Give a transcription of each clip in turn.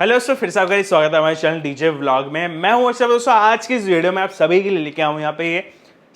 Hello दोस्तों, फिर से आपका स्वागत है हमारे चैनल डीजे व्लॉग में। मैं हूं अच्छा दोस्तों। आज की इस वीडियो में आप सभी के लिए लेके आऊं यहाँ पे ये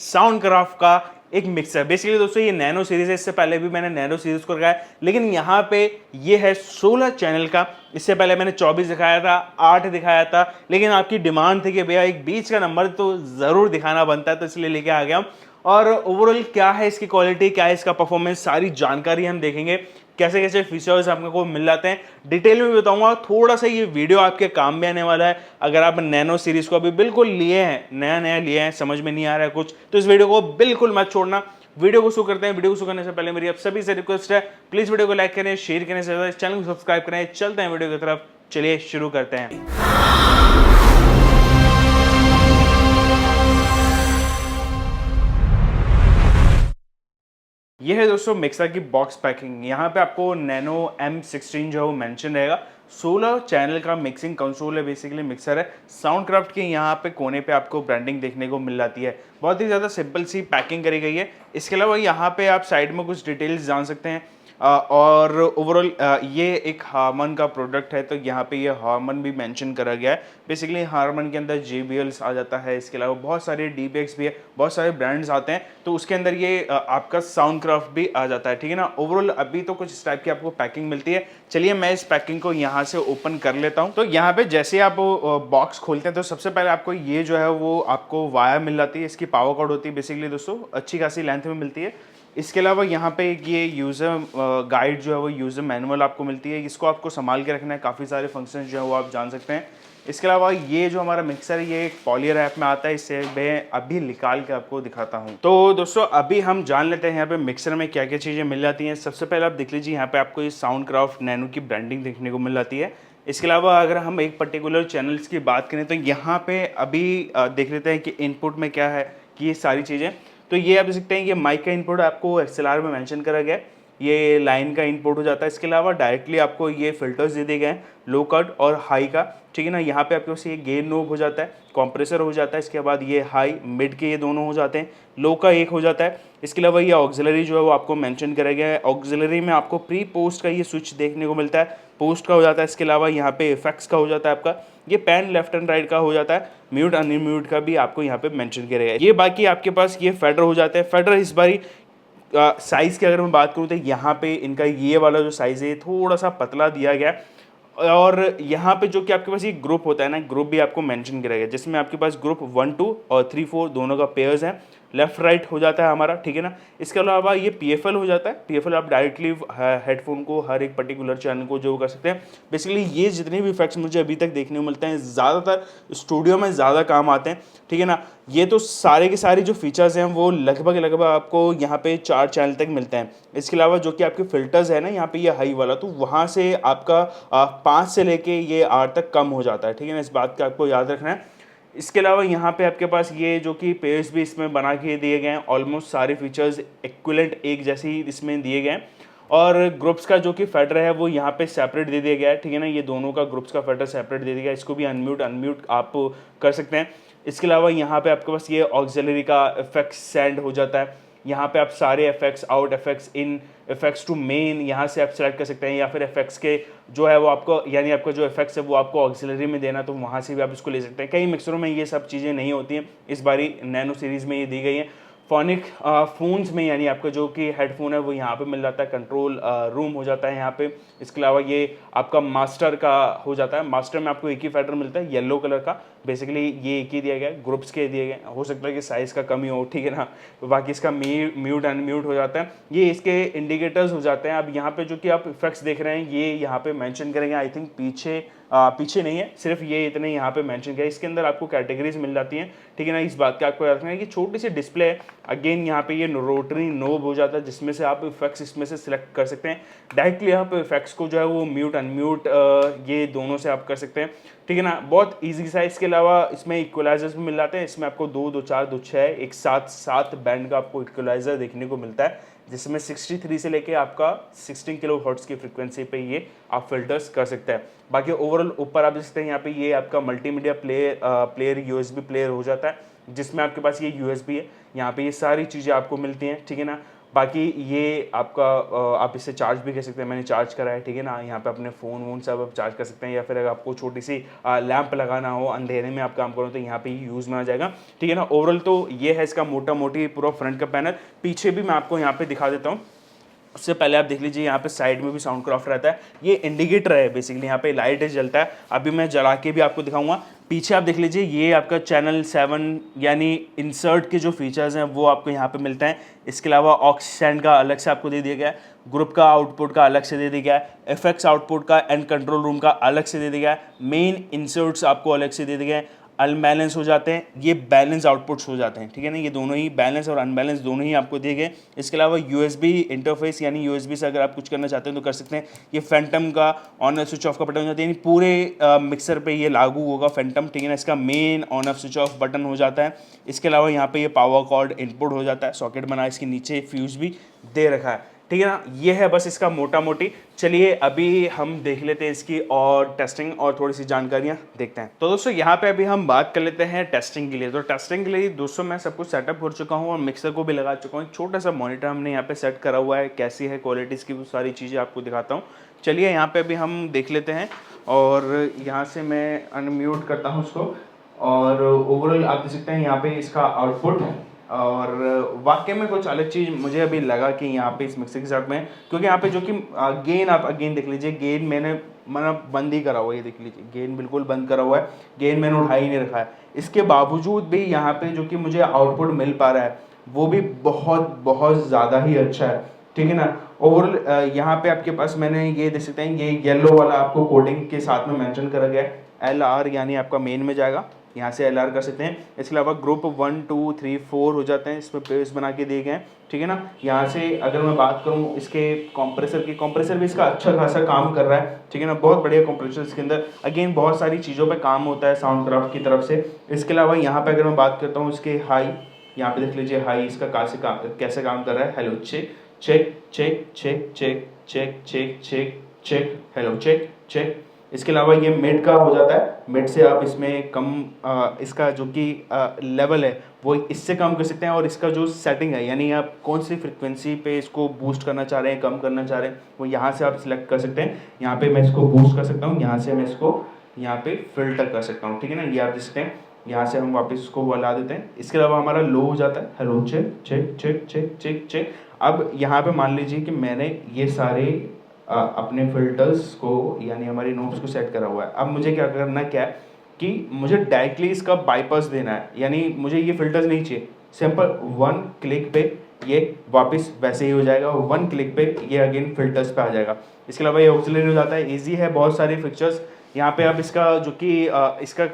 साउंड क्राफ्ट का एक मिक्सर। बेसिकली दोस्तों ये नैनो सीरीज है। इससे पहले भी मैंने नैनो सीरीज को रखा है, लेकिन यहाँ पे ये है 16 चैनल का। इससे पहले मैंने 24 दिखाया था, 8 दिखाया था, लेकिन आपकी डिमांड थी कि भैया एक बीच का नंबर तो जरूर दिखाना बनता है, तो इसलिए लेके आ गया हूं। और ओवरऑल क्या है इसकी क्वालिटी, क्या है इसका परफॉर्मेंस, सारी जानकारी हम देखेंगे। कैसे कैसे फीचर्स आपको मिल जाते हैं डिटेल में बताऊंगा। थोड़ा सा ये वीडियो आपके काम में आने वाला है। अगर आप नैनो सीरीज को अभी बिल्कुल लिए हैं, नया नया लिए हैं, समझ में नहीं आ रहा है कुछ, तो इस वीडियो को बिल्कुल मत छोड़ना। वीडियो को शुरू करते हैं। वीडियो को शुरू करने से पहले मेरी आप सभी से रिक्वेस्ट है, प्लीज वीडियो को लाइक करें, शेयर करें, चैनल को सब्सक्राइब करें। चलते हैं वीडियो की तरफ, चलिए शुरू करते हैं। ये है दोस्तों मिक्सर की बॉक्स पैकिंग। यहाँ पे आपको नैनो M16 जो है वो मेंशन रहेगा। 16 चैनल का मिक्सिंग कंसोल है, बेसिकली मिक्सर है। साउंड क्राफ्ट की यहाँ पे कोने पे आपको ब्रांडिंग देखने को मिल जाती है। बहुत ही ज़्यादा सिंपल सी पैकिंग करी गई है। इसके अलावा यहाँ पे आप साइड में कुछ डिटेल्स जान सकते हैं। और ओवरऑल ये एक हारमन का प्रोडक्ट है, तो यहाँ पे ये हारमन भी मेंशन करा गया है। बेसिकली हारमन के अंदर JBL आ जाता है। इसके अलावा बहुत सारे DBX भी है, बहुत सारे ब्रांड्स आते हैं, तो उसके अंदर ये आपका साउंड क्राफ्ट भी आ जाता है, ठीक है ना। ओवरऑल अभी तो कुछ इस टाइप की आपको पैकिंग मिलती है। चलिए मैं इस पैकिंग को यहाँ से ओपन कर लेता हूँ। तो यहाँ पे जैसे आप बॉक्स खोलते हैं तो सबसे पहले आपको ये जो है वो आपको वायर मिल जाती है। इसकी पावर कॉर्ड होती है बेसिकली दोस्तों, अच्छी खासी लेंथ में मिलती है। इसके अलावा यहाँ पे ये यूज़र गाइड जो है वो यूज़र मैनुअल आपको मिलती है। इसको आपको संभाल के रखना है, काफ़ी सारे फंक्शंस जो है वो आप जान सकते हैं। इसके अलावा ये जो हमारा मिक्सर है ये एक पॉलियर ऐप में आता है। इससे मैं अभी निकाल के आपको दिखाता हूँ। तो दोस्तों अभी हम जान लेते हैं यहाँ पे मिक्सर में क्या क्या चीज़ें मिल जाती हैं। सबसे पहले आप देख लीजिए, यहाँ पे आपको ये साउंड क्राफ्ट नैनो की ब्रांडिंग देखने को मिल जाती है। इसके अलावा अगर हम एक पर्टिकुलर चैनल्स की बात करें तो यहाँ पे अभी देख लेते हैं कि इनपुट में क्या है कि ये सारी चीज़ें। तो ये आप देख सकते हैं, ये माइक का इनपुट आपको XLR में मेंशन करा गया है। ये लाइन का इनपुट हो जाता है। इसके अलावा डायरेक्टली आपको ये फिल्टर्स दे दिए गए हैं, लो कट और हाई का, ठीक है ना। यहाँ पे आपके पास ये गेन नोब हो जाता है, कंप्रेसर हो जाता है। इसके बाद ये हाई मिड के ये दोनों हो जाते हैं, लो का एक हो जाता है। इसके अलावा ये ऑक्सिलरी जो है वो आपको मेंशन करा गया है। ऑक्सिलरी में आपको प्री पोस्ट का ये स्विच देखने को मिलता है, पोस्ट का हो जाता है। इसके अलावा यहाँ पे इफेक्ट्स का हो जाता है आपका, ये पैन लेफ्ट एंड राइट का हो जाता है। म्यूट अनम्यूट का भी आपको यहाँ पे मेंशन किया गया है। ये बाकी आपके पास ये फेडर हो जाता है। फेडर इस बारी साइज़ की अगर मैं बात करूँ तो यहाँ पे इनका ये वाला जो साइज़ है थोड़ा सा पतला दिया गया है। और यहाँ पे जो कि आपके पास ये ग्रुप होता है ना, ग्रुप भी आपको मेंशन किया गया है, जिसमें आपके पास ग्रुप 1 2 और 3 4 दोनों का पेयर्स है। लेफ्ट राइट हो जाता है हमारा, ठीक है ना। इसके अलावा ये PFL हो जाता है। PFL आप डायरेक्टली हेडफोन को हर एक पर्टिकुलर चैनल को जो कर सकते हैं। बेसिकली ये जितने भी इफेक्ट्स मुझे अभी तक देखने को मिलते हैं ज़्यादातर स्टूडियो में ज़्यादा काम आते हैं, ठीक है ना। ये तो सारे के सारे जो फीचर्स हैं वो लगभग आपको यहाँ पे 4 चैनल तक मिलते हैं। इसके अलावा जो कि आपके फिल्टर्स है ना, यहाँ पे ये हाई वाला, तो वहाँ से आपका 5 से लेके ये 8 तक कम हो जाता है, ठीक है ना। इस बात का आपको याद रखना है। इसके अलावा यहाँ पे आपके पास ये जो कि पेयर्स भी इसमें बना के दिए गए हैं। ऑलमोस्ट सारे फीचर्स इक्विवेलेंट एक जैसे ही इसमें दिए गए हैं। और ग्रुप्स का जो कि फेडर है वो यहाँ पे सेपरेट दे दिया गया है, ठीक है ना। ये दोनों का ग्रुप्स का फेडर सेपरेट दे दिया गया है। इसको भी अनम्यूट आप कर सकते हैं। इसके अलावा यहाँ पे आपके पास ये ऑक्सिलरी का इफेक्ट सेंड हो जाता है। यहाँ पे आप सारे effects, out effects, in effects to main यहाँ से आप सेलेक्ट कर सकते हैं। या फिर इफेक्ट्स के जो है वो आपको, यानी आपका जो इफेक्ट्स है वो आपको ऑक्सिलरी में देना, तो वहाँ से भी आप इसको ले सकते हैं। कई मिक्सरों में ये सब चीज़ें नहीं होती हैं, इस बारी नैनो सीरीज़ में ये दी गई हैं। फोनिक फ़ोन्स में यानी आपका जो कि हेडफोन है वो यहाँ पे मिल जाता है। कंट्रोल रूम हो जाता है यहाँ पे। इसके अलावा ये आपका मास्टर का हो जाता है। मास्टर में आपको एक ही फेडर मिलता है येलो कलर का। बेसिकली ये एक ही दिया गया है, ग्रुप्स के दिए गए, हो सकता है कि साइज़ का कमी हो, ठीक है ना। बाकी इसका म्यूट अनम्यूट हो जाता है। ये इसके इंडिकेटर्स हो जाते हैं। अब यहाँ पे जो कि आप इफेक्ट्स देख रहे हैं ये यहाँ पे मेंशन करेंगे। आई थिंक पीछे नहीं है, सिर्फ ये इतने यहाँ पे मेंशन किया है। इसके अंदर आपको कैटेगरीज मिल जाती हैं, ठीक है ना। इस बात का आपको याद रखना है कि छोटी सी डिस्प्ले है। अगेन यहाँ पे ये रोटरी नोब हो जाता है, जिसमें से आप इफेक्ट्स इसमें से सिलेक्ट कर सकते हैं। डायरेक्टली आप इफेक्ट्स को जो है वो म्यूट अनम्यूट ये दोनों से आप कर सकते हैं, ठीक है ना। बहुत ईजी सा। इसके अलावा इसमें इक्वलाइजर्स भी मिल जाते हैं। इसमें आपको 2 2 4 2 6 एक साथ 7 बैंड का आपको इक्वलाइजर देखने को मिलता है, जिसमें 63 से लेके आपका 16 किलो हर्ट्ज की फ्रीक्वेंसी पे ये आप फिल्टर्स कर सकते हैं। बाकी ओवरऑल ऊपर आप देख सकते हैं यहाँ पे ये आपका मल्टीमीडिया प्लेयर USB प्लेयर हो जाता है, जिसमें आपके पास ये USB है। यहाँ पे ये सारी चीज़ें आपको मिलती हैं, ठीक है ना। बाकी ये आपका आप इससे चार्ज भी कर सकते हैं, मैंने चार्ज करा है, ठीक है ना। यहाँ पे अपने फ़ोन वोन सब आप चार्ज कर सकते हैं, या फिर अगर आपको छोटी सी लैंप लगाना हो, अंधेरे में आप काम करो तो यहाँ पे ही यूज़ में आ जाएगा, ठीक है ना। ओवरऑल तो ये है इसका मोटा मोटी पूरा फ्रंट का पैनल। पीछे भी मैं आपको यहाँ पे दिखा देता हूँ। उससे पहले आप देख लीजिए यहाँ पे साइड में भी साउंड क्राफ्ट रहता है, ये इंडिकेटर है बेसिकली, यहाँ पे लाइट जलता है। अभी मैं जला के भी आपको दिखाऊंगा। पीछे आप देख लीजिए ये आपका चैनल 7 यानी इंसर्ट के जो फीचर्स हैं वो आपको यहाँ पे मिलते हैं। इसके अलावा ऑक्स स्टैंड का अलग से आपको दे दिया गया है, ग्रुप का आउटपुट का अलग से दे दिया गया है, एफएक्स आउटपुट का एंड कंट्रोल रूम का अलग से दे दिया गया है, मेन इंसर्ट्स आपको अलग से दे दिए गए हैं। अनबैलेंस हो जाते हैं, ये बैलेंस आउटपुट्स हो जाते हैं, ठीक है ना। ये दोनों ही बैलेंस और अनबैलेंस दोनों ही आपको दिए गए। इसके अलावा यूएसबी इंटरफेस यानी यूएसबी से अगर आप कुछ करना चाहते हैं तो कर सकते हैं। ये फैंटम का ऑन ऑफ स्विच ऑफ का बटन हो जाता है, यानी पूरे मिक्सर पे ये लागू होगा फैंटम, ठीक है ना। इसका main on off switch off button हो जाता है। इसके अलावा यहाँ पे ये पावर कॉर्ड इनपुट हो जाता है, सॉकेट बना, इसके नीचे फ्यूज भी दे रखा है, ठीक है ना। ये है बस इसका मोटा मोटी। चलिए अभी हम देख लेते हैं इसकी और टेस्टिंग और थोड़ी सी जानकारियां देखते हैं। तो दोस्तों यहाँ पे अभी हम बात कर लेते हैं टेस्टिंग के लिए। तो टेस्टिंग के लिए दोस्तों मैं सब कुछ सेटअप कर चुका हूँ और मिक्सर को भी लगा चुका हूँ। एक छोटा सा मॉनिटर हमने यहाँ पे सेट करा हुआ है, कैसी है क्वालिटी इसकी वो सारी चीज़ें आपको दिखाता हूँ। चलिए यहाँ पे अभी हम देख लेते हैं और यहाँ से मैं अनम्यूट करता हूँ उसको। और ओवरऑल आप देख सकते हैं यहाँ पे इसका आउटपुट। और वाकई में कुछ अलग चीज़ मुझे अभी लगा कि यहाँ पे इस मिक्सर के साथ में, क्योंकि यहाँ पे जो कि गेन आप अगेन देख लीजिए, गेन मैंने मतलब बंद ही करा हुआ है, ये देख लीजिए गेन बिल्कुल बंद करा हुआ है, गेन मैंने उठा ही नहीं रखा है। इसके बावजूद भी यहाँ पे जो कि मुझे आउटपुट मिल पा रहा है वो भी बहुत बहुत ज़्यादा ही अच्छा है, ठीक है ना। ओवरऑल यहाँ पे आपके पास मैंने ये देख सकते हैं, ये येलो वाला आपको कोडिंग के साथ में मेंशन करा गया है, LR यानी आपका मेन में जाएगा, यहाँ से LR कर सकते हैं। इसके अलावा ग्रुप 1 2 3 4 हो जाते हैं, इसमें पेज बना के दिए गए हैं, ठीक है ना। यहाँ से अगर मैं बात करूँ इसके कंप्रेसर की, कंप्रेसर भी इसका अच्छा खासा काम कर रहा है, ठीक है ना। बहुत बढ़िया कंप्रेसर इसके अंदर, अगेन बहुत सारी चीज़ों पे काम होता है साउंड क्राफ्ट की तरफ से। इसके अलावा यहाँ पे अगर मैं बात करता हूँ इसके हाई, यहाँ पे देख लीजिए हाई इसका कैसे काम कर रहा है। Hello check check check check check check check check check, hello check check. इसके अलावा ये मिड का हो जाता है, मिड से आप इसमें कम इसका जो कि लेवल है वो इससे कम कर सकते हैं। और इसका जो सेटिंग है यानी आप कौन सी फ्रिक्वेंसी पे इसको बूस्ट करना चाह रहे हैं, कम करना चाह रहे हैं, वो यहाँ से आप सिलेक्ट कर सकते हैं। यहाँ पे मैं इसको बूस्ट कर सकता हूँ, यहाँ से मैं इसको यहाँ पे फिल्टर कर सकता हूँ, ठीक है ना। ये आप देख सकते हैं, यहाँ से हम वापस इसको बुला देते हैं। इसके अलावा हमारा लो हो जाता है, hello check check check check check check. अब यहाँ पे मान लीजिए कि मैंने ये सारे अपने फिल्टर्स को यानी हमारी नोब्स को सेट करा हुआ है। अब मुझे क्या करना क्या है कि मुझे डायरेक्टली इसका बाईपास देना है, यानी मुझे ये फिल्टर्स नहीं चाहिए। सिंपल 1 क्लिक पे ये वापस वैसे ही हो जाएगा, 1 क्लिक पे ये अगेन फिल्टर्स पे आ जाएगा। इसके अलावा ये ऑक्सिलरी हो जाता है, ईजी है, बहुत सारे फीचर्स यहाँ पे। आप इसका जो कि इसका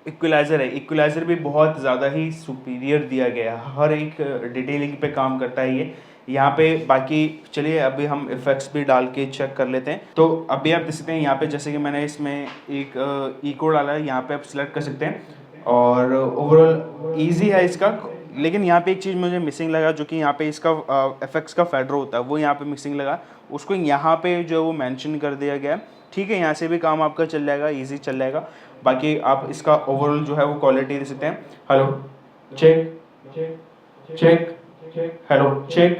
इक्वलाइज़र है, इक्वलाइज़र भी बहुत ज़्यादा ही सुपीरियर दिया गया है, हर एक डिटेलिंग पे काम करता है ये यहाँ पे। बाकी चलिए अभी हम इफेक्ट्स भी डाल के चेक कर लेते हैं। तो अभी आप देख सकते हैं यहाँ पे जैसे कि मैंने इसमें एक इको डाला है, यहाँ पे आप सिलेक्ट कर सकते हैं। और ओवरऑल इजी है इसका, लेकिन यहाँ पे एक चीज़ मुझे मिसिंग लगा, जो कि यहाँ पे इसका इफेक्ट्स का फेडर होता है वो यहाँ पे मिसिंग लगा, उसको यहाँ पे जो वो मेंशन कर दिया गया है, ठीक है। यहाँ से भी काम आपका चल जाएगा, इजी चल जाएगा। बाकी आप इसका ओवरऑल जो है वो क्वालिटी दे सकते हैं, hello check check hello check.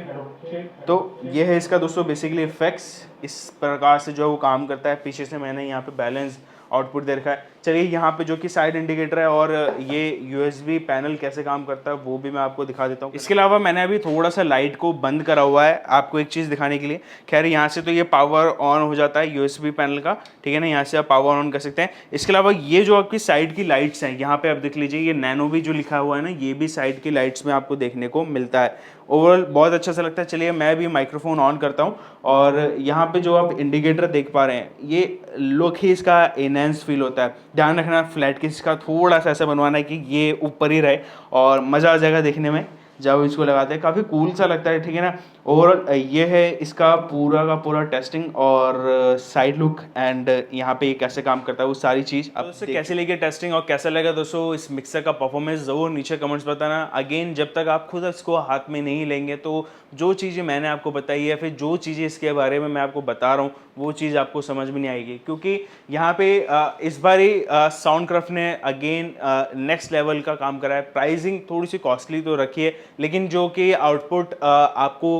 तो ये है इसका दोस्तों बेसिकली इफेक्ट्स, इस प्रकार से जो है वो काम करता है। पीछे से मैंने यहाँ पे बैलेंस आउटपुट दे रखा है। चलिए यहाँ पे जो कि साइड इंडिकेटर है और ये यूएसबी पैनल कैसे काम करता है वो भी मैं आपको दिखा देता हूँ। इसके अलावा मैंने अभी थोड़ा सा लाइट को बंद करा हुआ है आपको एक चीज़ दिखाने के लिए। खैर यहाँ से तो ये पावर ऑन हो जाता है यूएसबी पैनल का, ठीक है ना, यहाँ से आप पावर ऑन कर सकते हैं। इसके अलावा ये जो आपकी साइड की लाइट्स हैं, यहाँ पे आप देख लीजिए ये नैनो भी जो लिखा हुआ है ना, ये भी साइड की लाइट्स में आपको देखने को मिलता है। ओवरऑल बहुत अच्छा सा लगता है। चलिए मैं भी माइक्रोफोन ऑन करता हूँ और यहाँ पे जो आप इंडिकेटर देख पा रहे हैं, ये लुक ही इसका एनहेंस फील होता है। ध्यान रखना फ्लैट केस का थोड़ा सा ऐसा बनवाना है कि ये ऊपर ही रहे और मज़ा आ जाएगा देखने में जब इसको लगाते हैं, काफ़ी कूल सा लगता है, ठीक है ना। ओवरऑल ये है इसका पूरा का पूरा टेस्टिंग और साइड लुक एंड यहाँ पे ये कैसे काम करता है वो सारी चीज़ अब दोस्तों कैसे लेके टेस्टिंग और कैसा लगा दोस्तों इस मिक्सर का परफॉर्मेंस ज़रूर नीचे कमेंट्स बताना। अगेन जब तक आप खुद इसको हाथ में नहीं लेंगे तो जो चीज़ें मैंने आपको बताई है, फिर जो चीज़ें इसके बारे में मैं आपको बता रहा हूँ वो चीज़ आपको समझ में नहीं आएगी, क्योंकि यहाँ पे इस बारी साउंडक्राफ्ट ने अगेन नेक्स्ट लेवल का काम करा है। प्राइसिंग थोड़ी सी कॉस्टली तो रखी है, लेकिन जो कि आउटपुट आपको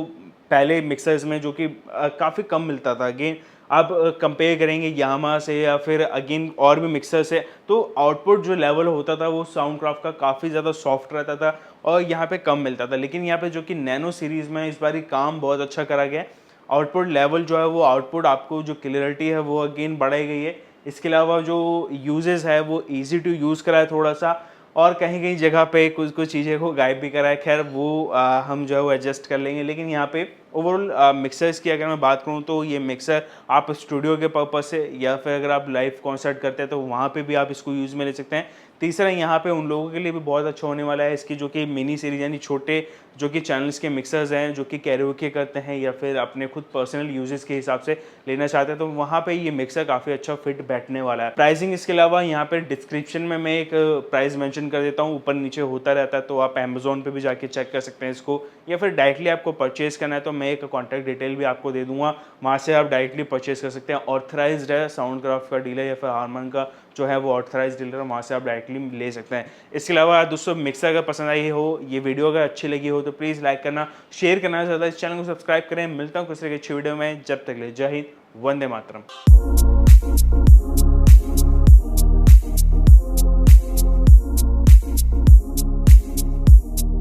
पहले मिक्सर्स में जो कि काफ़ी कम मिलता था, अगेन आप कंपेयर करेंगे यामा से या फिर अगेन और भी मिक्सर से, तो आउटपुट जो लेवल होता था वो साउंडक्राफ्ट का काफ़ी ज़्यादा सॉफ्ट रहता था और यहाँ पे कम मिलता था। लेकिन यहाँ पे जो कि नैनो सीरीज़ में इस बार काम बहुत अच्छा करा गया है। आउटपुट लेवल जो है वो आउटपुट आपको जो क्लियरिटी है वो अगेन बढ़ाई गई है। इसके अलावा जो यूजेस है वो ईजी टू यूज़ करा है थोड़ा सा, और कहीं कहीं जगह पे कुछ कुछ चीज़ें को गायब भी करा है। खैर वो हम जो है वो एडजस्ट कर लेंगे। लेकिन यहाँ पे ओवरऑल मिक्सर्स की अगर मैं बात करूँ तो ये मिक्सर आप स्टूडियो के पर्पज़ से या फिर अगर आप लाइव कॉन्सर्ट करते हैं तो वहाँ पे भी आप इसको यूज़ में ले सकते हैं। तीसरा यहाँ पे उन लोगों के लिए भी बहुत अच्छा होने वाला है इसकी जो कि मिनी सीरीज यानी छोटे जो कि चैनल्स के मिक्सर्स हैं जो कि कैरियोके करते हैं या फिर अपने खुद पर्सनल यूजेस के हिसाब से लेना चाहते हैं, तो वहाँ पे ये मिक्सर काफ़ी अच्छा फिट बैठने वाला है। प्राइसिंग इसके अलावा यहाँ पे डिस्क्रिप्शन में मैं एक प्राइस मेंशन कर देता हूँ, ऊपर नीचे होता रहता है, तो आप अमेजोन पे भी जाके चेक कर सकते हैं इसको, या फिर डायरेक्टली आपको परचेज करना है तो मैं एक कॉन्टैक्ट डिटेल भी आपको दे दूंगा, वहाँ से आप डायरेक्टली परचेज कर सकते हैं। ऑथराइज्ड है साउंडक्राफ्ट का डीलर या फिर हारमन का जो है वो ऑथराइज्ड डीलर है, वहाँ से आप डायरेक्टली ले सकते हैं। इसके अलावा दोस्तों मिक्सर अगर पसंद आई हो, ये वीडियो अगर अच्छी लगी हो तो प्लीज़ लाइक करना, शेयर करना, ज़्यादा इस चैनल को सब्सक्राइब करें। मिलता हूँ किसी अच्छी वीडियो में, जब तक ले जय हिंद, वंदे मातरम।